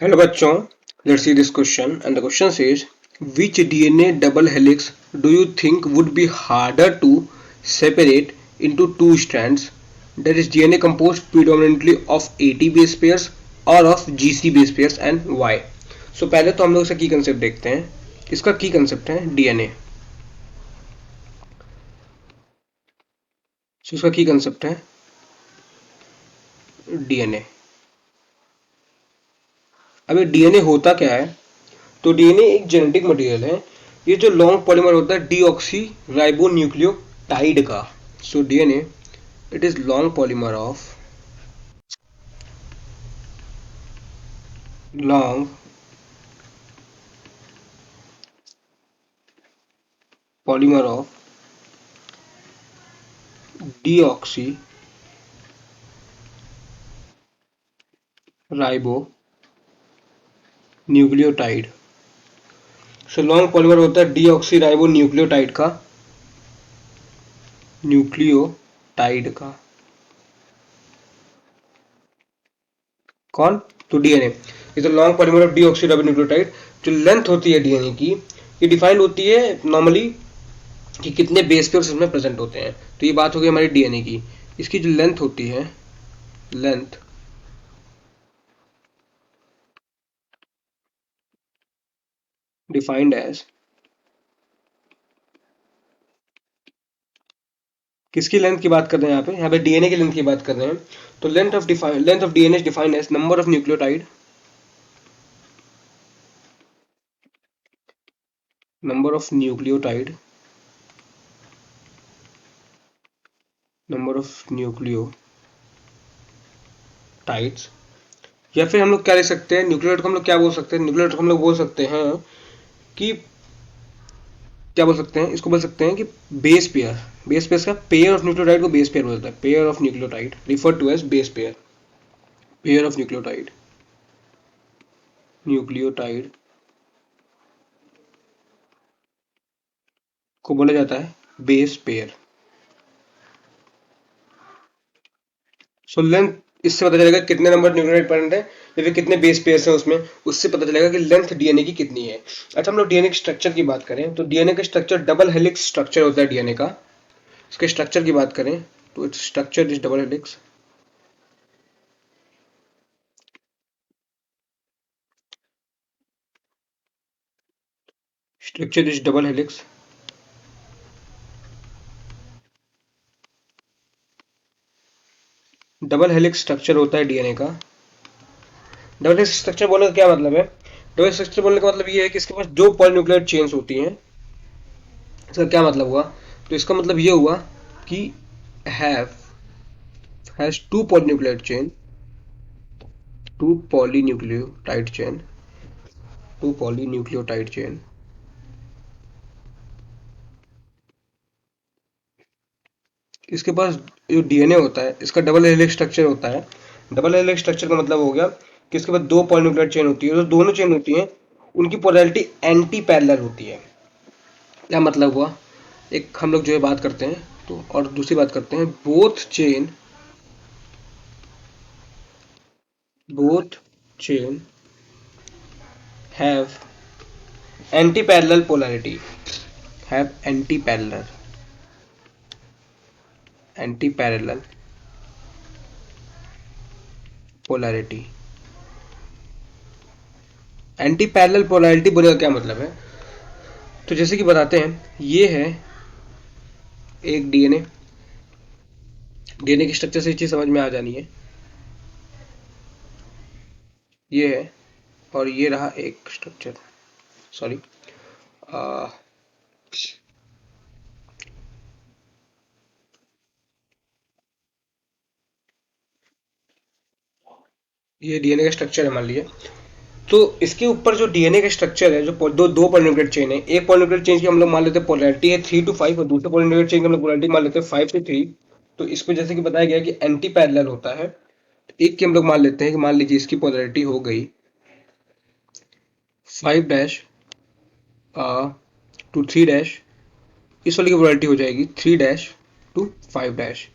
Hello बच्चों, let's see this question and the question says which DNA double helix do you think would be harder to separate into two strands, that is DNA composed predominantly of AT base pairs or of GC base pairs and why? So पहले तो हम लोग इसका की concept देखते हैं. इसका की कंसेप्ट है DNA. So इसका की कंसेप्ट है DNA. अब ये DNA होता क्या है? तो डीएनए एक जेनेटिक मटेरियल है. ये जो लॉन्ग पॉलीमर होता है डीऑक्सी राइबो न्यूक्लियोटाइड का. So DNA it is long polymer of long polymer of deoxy ribo nucleotide. So long polymer होता है डीऑक्सी राइबो न्यूक्लियोटाइड का. कौन? तो DNA is a long polymer of deoxy ribo nucleotide. जो length होती है DNA की ये डिफाइंड होती है नॉर्मली कि कितने बेस पेयर्स इसमें प्रेजेंट होते हैं. तो ये बात होगी हमारी डीएनए की. इसकी जो लेंथ होती है, लेंथ डिफाइंड एज, किसकी लेंथ की बात कर रहे हैं यहाँ पे डीएनए की लेंथ की बात कर रहे हैं. तो length of DNA defined as number of nucleotide, number of nucleotide, number of nucleotides. या फिर हम लोग क्या लिख सकते हैं, न्यूक्लियोटाइड को हम लोग क्या बोल सकते हैं, न्यूक्लियोटाइड को हम लोग बोल सकते हैं कि क्या बोल सकते हैं, इसको बोल सकते हैं कि बेस पेयर. बेस पेयर का पेयर ऑफ न्यूक्लियोटाइड को बेस पेयर बोलता है. Pair of nucleotide refer to as base pair. Pair of nucleotide को बोला जाता है बेस पेयर. सो लेंथ इससे पता चलेगा कितने नंबर न्यूक्लियोटाइड प्रेजेंट है या फिर कितने बेस पेयर्स हैं उसमें. उससे पता चलेगा कि लेंथ डीएनए की कितनी है. अच्छा, हम लोग डीएनए के स्ट्रक्चर की बात करें तो डीएनए का स्ट्रक्चर डबल हेलिक्स स्ट्रक्चर होता है डीएनए का. इसके स्ट्रक्चर की बात करें तो its structure is double helix. Structure is double helix. Double helix structure होता है डीएनए का. डबल हेलिक्स स्ट्रक्चर बोलने का क्या मतलब है? डबल स्ट्रक्चर बोलने का मतलब ये है कि इसके पास दो पॉलीन्यूक्लियर चेन्स होती हैं. इसका क्या मतलब हुआ? तो इसका मतलब ये हुआ कि have has two polynuclear chain, two polynucleotide chain, two polynucleotide chain. इसके पास जो डीएनए होता है इसका डबल हेलिक्स स्ट्रक्चर होता है. डबल हेलिक्स स्ट्रक्चर का मतलब हो गया कि इसके पास दो पॉलीन्यूक्लियर चेन होती है. जो दोनों चेन होती हैं उनकी पोलैरिटी एंटी पैरेलल होती है. क्या मतलब हुआ? एक हम लोग जो है बात करते हैं तो और दूसरी बात करते हैं both chain have anti parallel polarity, have anti parallel polarity. Anti parallel polarity बोले का क्या मतलब है? तो जैसे कि बताते हैं, ये है एक डीएनए. डीएनए की स्ट्रक्चर से चीज समझ में आ जानी है. ये है और ये रहा एक स्ट्रक्चर. सॉरी, ये डीएनए का स्ट्रक्चर है मान लीजिए. तो इसके ऊपर जो डीएनए का स्ट्रक्चर है, जो दो पॉलीन्यूक्लियोटाइड चेन है, एक पॉलीन्यूक्लियोटाइड चेन की हम लोग मान लेते हैं पोलैरिटी है 3 to 5 और दूसरे पॉलीन्यूक्लियोटाइड चेन की हम लोग पोलैरिटी मान लेते हैं 5 से 3. तो इसको जैसे कि बताया गया कि एंटी पैरेलल होता है. एक की हम लोग मान लेते हैं कि मान लीजिए इसकी पोलैरिटी हो गई 5 - to 3 - इस वाली की पोलैरिटी हो जाएगी 3 - to 5.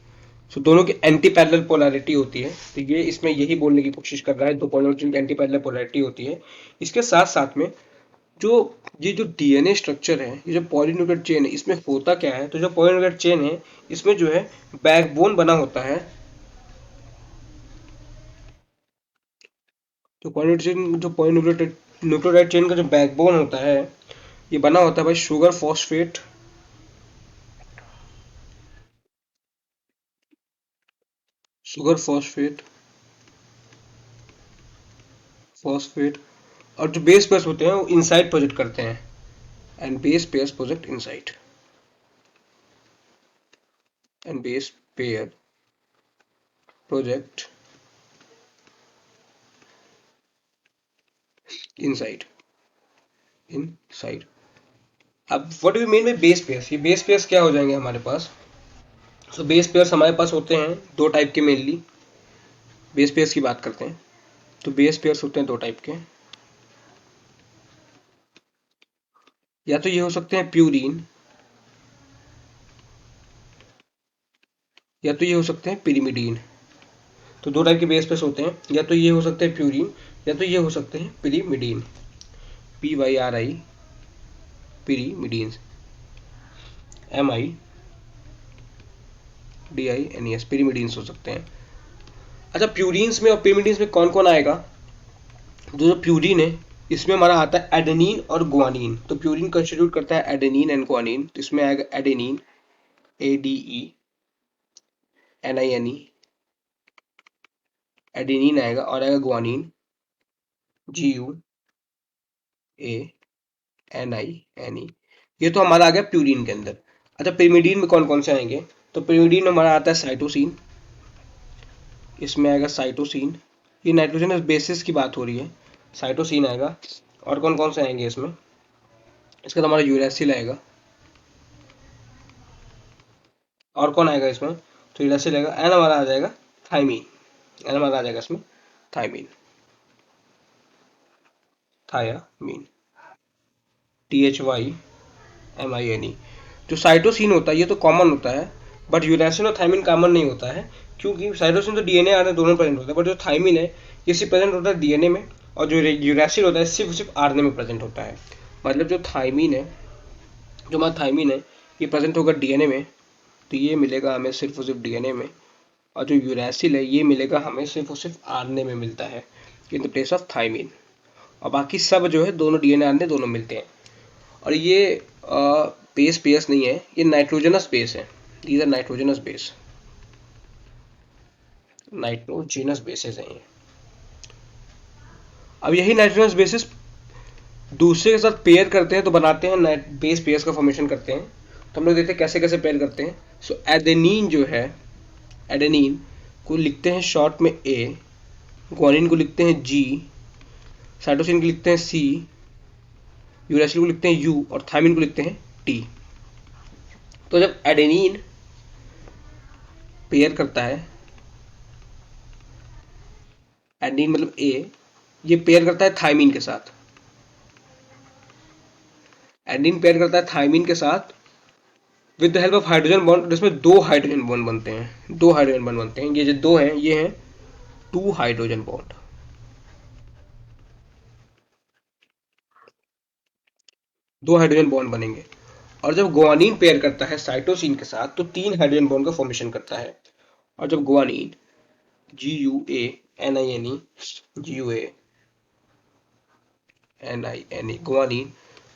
सो दोनों की एंटी पैरेलल पोलैरिटी होती है। तो ये इसमें यही बोलने की कोशिश कर रहा है, दो पॉलीन्यूक्लियोटाइड की एंटी पैरेलल पोलैरिटी होती है। इसके साथ साथ में जो ये जो डीएनए स्ट्रक्चर है, ये जो पॉलीन्यूक्लियोटाइड चेन है, इसमें होता क्या है, तो जो पॉलीन्यूक्लियोटाइड चेन है इसमें जो है बैकबोन बना होता है। जो पॉलीन्यूक्लियोटाइड चेन का जो बैकबोन होता है, ये बना होता है भाई शुगर फॉस्फेट फॉस्फेट और जो बेस पेयर्स होते हैं वो इनसाइड प्रोजेक्ट करते हैं, and base pairs project inside, and base pair project inside inside. अब what do you mean by base pairs? ये बेस पेयर्स क्या हो जाएंगे हमारे पास? सो बेस पेयर्स हमारे पास होते हैं दो टाइप के मेनली। बेस पेयर्स की बात करते हैं तो बेस पेयर्स होते हैं दो टाइप के। या तो ये हो सकते हैं प्यूरीन, या तो ये हो सकते हैं पिरिमिडीन। तो दो टाइप के बेस पेयर्स होते हैं, या तो ये हो सकते हैं प्यूरीन, या तो ये हो सकते हैं पिरिमिडीन, PYRI, पिरिमिडीन, MIDINES, पिरिमिडीन्स हो सकते हैं। अच्छा, प्यूरीन्स में और पिरिमिडीन्स में कौन कौन आएगा? जो प्यूरीन है इसमें हमारा आता है एडेनिन और गुआनिन। तो प्यूरीन कंस्टिट्यूट करता है एडेनिन एंड गुआनिन, तो इसमें आएगा एडेनिन, ADENINE, एडेनिन आएगा, और आएगा गुआनिन, GUANINE। ये तो हमारा आ गया प्यूरीन के अंदर। अच्छा, पिरिमिडीन में कौन कौन से आएंगे? तो पिरिमिडीन में हमारा आता है साइटोसिन, इसमें आएगा साइटोसिन। ये नाइट्रोजनस बेसिस की बात हो रही है, साइटोसिन आएगा। और कौन कौन से आएंगे इसमें? इसका तो हमारा यूरेसिल आएगा। और कौन आएगा इसमें? तो यूरेसिल आएगा। एन हमारा आ जाएगा थाइमीन, एन हमारा आ जाएगा इसमें थाइमीन, थायामीन, THYMINE। जो साइटोसिन होता है ये तो कॉमन होता है, बट यूरेसिल और थाइमिन कॉमन नहीं होता है, क्योंकि साइटोसिन तो डीएनए आरएनए दोनों प्रेजेंट होता है, बट जो थाइमिन है ये सिर्फ प्रेजेंट होता है डीएनए में, और जो यूरेसिल होता है सिर्फ आरएनए में प्रेजेंट होता है। मतलब जो हमारा थाइमिन है ये प्रेजेंट होगा डीएनए में, तो ये मिलेगा हमें सिर्फ और सिर्फ डीएनए में। और जो यूरेसिल है ये मिलेगा हमें सिर्फ और सिर्फ आरएनए में मिलता है, in the place of thymine. और बाकी सब जो है दोनों डीएनए आरएनए दोनों मिलते हैं। और ये बेस पेयर्स नहीं है, ये नाइट्रोजनस बेस है। दीज आर नाइट्रोजनस बेसेस हैं ये। अब यही नाइट्रोजनस बेसिस दूसरे के साथ पेयर करते हैं तो बनाते हैं बेस पेयर्स का फॉर्मेशन करते हैं। तो हम लोग देखते हैं कैसे कैसे पेयर करते हैं। सो एडेनिन जो है, एडेनिन को लिखते हैं शॉर्ट में ए, गुआनिन को लिखते हैं जी, साइटोसिन को लिखते हैं सी, यूरेसिल को लिखते हैं यू, और थाइमिन को लिखते हैं टी। तो जब एडेनिन पेयर करता है, एडेनिन मतलब ए, ये पेयर करता है थाइमिन के साथ, एडेनिन पेयर करता है थाइमिन के साथ with the help of hydrogen bond, जिसमें दो हाइड्रोजन बॉन्ड बनते हैं, दो हाइड्रोजन बॉन्ड बनते हैं। ये जो दो हैं ये हैं टू हाइड्रोजन बॉन्ड, दो हाइड्रोजन बॉन्ड बनेंगे। और जब गुआनिन पेयर करता है साइटोसिन के साथ तो तीन हाइड्रोजन बॉन्ड का फॉर्मेशन करता है। और जब गुआनिन, GUANINE, गुआनिन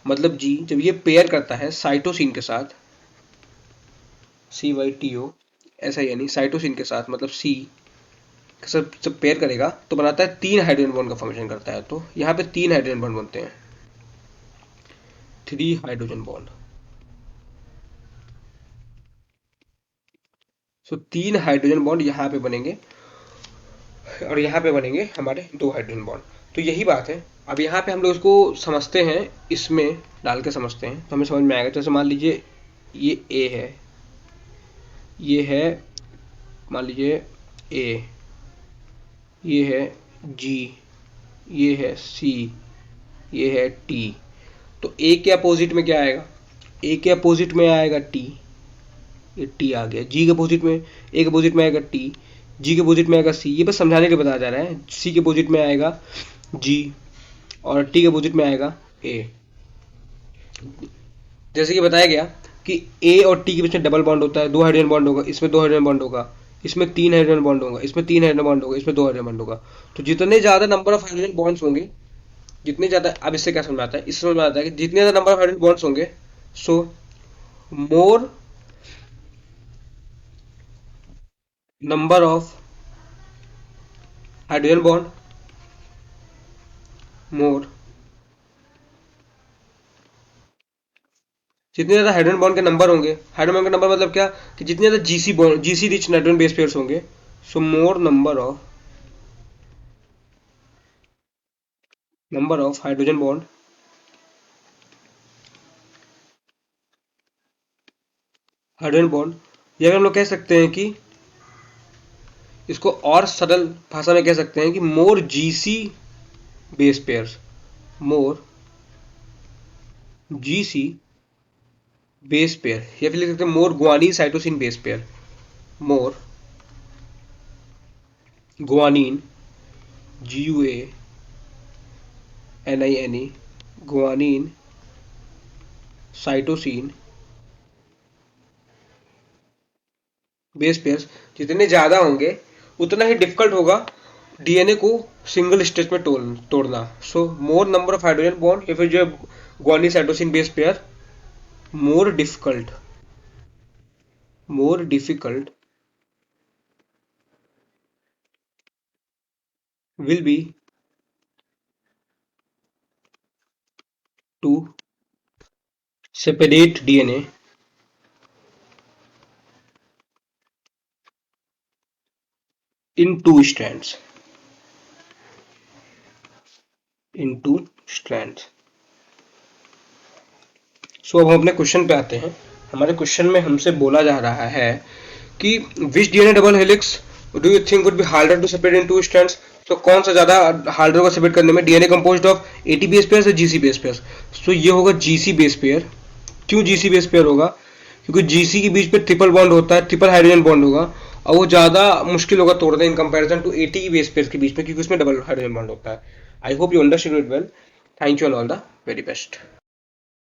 मतलब जी, जब ये पेयर करता है साइटोसिन के साथ, CYTOSINE, साइटोसिन के साथ मतलब सी के साथ जब पेयर करेगा तो बनाता है तीन हाइड्रोजन बॉन्ड का फॉर्मेशन करता है। तो यहाँ पे तीन हाइड्रोजन बॉन्ड बनते हैं, 3 हाइड्रोजन बॉन्ड। सो तीन हाइड्रोजन बॉन्ड यहाँ पे बनेंगे, और यहाँ पे बनेंगे हमारे दो हाइड्रोजन बॉन्ड। तो यही बात है। अब यहाँ पे हम लोग इसको समझते हैं, इसमें डाल के समझते हैं तो हमें समझ में आएगा। जैसे मान लीजिए ये ए है, ये है मान लीजिए ए, ये है जी, ये है सी, ये है टी। तो ए के अपोजिट में क्या आएगा? ए के अपोजिट में आएगा टी, ये टी आ गया, जी के अपोजिट में, ए के अपोजिट में आएगा टी, जी के अपोजिट में आएगा सी, ये बस समझाने के लिए बताया जा रहा है। सी के अपोजिट में आएगा जी और टी के अपोजिट में आएगा ए। जैसे कि बताया गया कि ए और टी के बीच में डबल बॉन्ड होता है, दो हाइड्रोजन बॉन्ड होगा, इसमें दो हाइड्रोजन बॉन्ड होगा, इसमें तीन हाइड्रोजन बॉन्ड होगा, इसमें तीन हाइड्रोजन बॉन्ड होगा, इसमें दो हाइड्रोजन बॉन्ड होगा। तो जितने ज़्यादा नंबर ऑफ हाइड्रोजन बॉन्ड्स होंगे, जितने ज़्यादा, अब इससे क्या समझ में आता है, इससे समझ में आता है कि जितने ज़्यादा नंबर ऑफ हाइड्रोजन बॉन्ड्स होंगे, so more number of hydrogen bond, more, जितने ज्यादा हाइड्रोजन बॉन्ड के नंबर होंगे, हाइड्रोजन बॉन्ड का नंबर मतलब क्या, कि जितने ज्यादा GC bond, GC rich nitrogen base pairs होंगे, so more number of hydrogen bond, hydrogen bond, या फिर हम लोग कह सकते हैं कि इसको और सरल भाषा में कह सकते हैं कि more GC base pairs, more GC base pair, या फिर लिख सकते हैं more guanine cytosine base pair, more guanine, GUANINE, guanine cytosine base pairs जितने ज़्यादा होंगे उतना ही डिफिकल्ट होगा डीएनए को सिंगल स्टेज में तोड़ना। So more number of hydrogen bond, या फिर जो guanine cytosine base pair, more difficult, more difficult will be to separate DNA in two strands, into strands। सो अब हम अपने क्वेश्चन पे आते हैं। हमारे क्वेश्चन में हमसे बोला जा रहा है कि which DNA double helix do you think would be harder to separate into strands. तो कौन सा ज्यादा हार्डर होगा सेपरेट करने में, DNA composed of AT base pair या जीसी बेस पेयर। सो ये होगा जीसी बेस पेयर। क्यों जीसी बेस पेयर होगा, क्योंकि जीसी के बीच पे ट्रिपल बॉन्ड होता है, ट्रिपल हाइड्रोजन बॉन्ड होगा, और वो ज्यादा मुश्किल होगा तोड़ना in comparison to AT base pair के बीच में, क्योंकि उसमें डबल हाइड्रोजन बॉन्ड होता है। I hope you understand it well. Thank you and all the very best.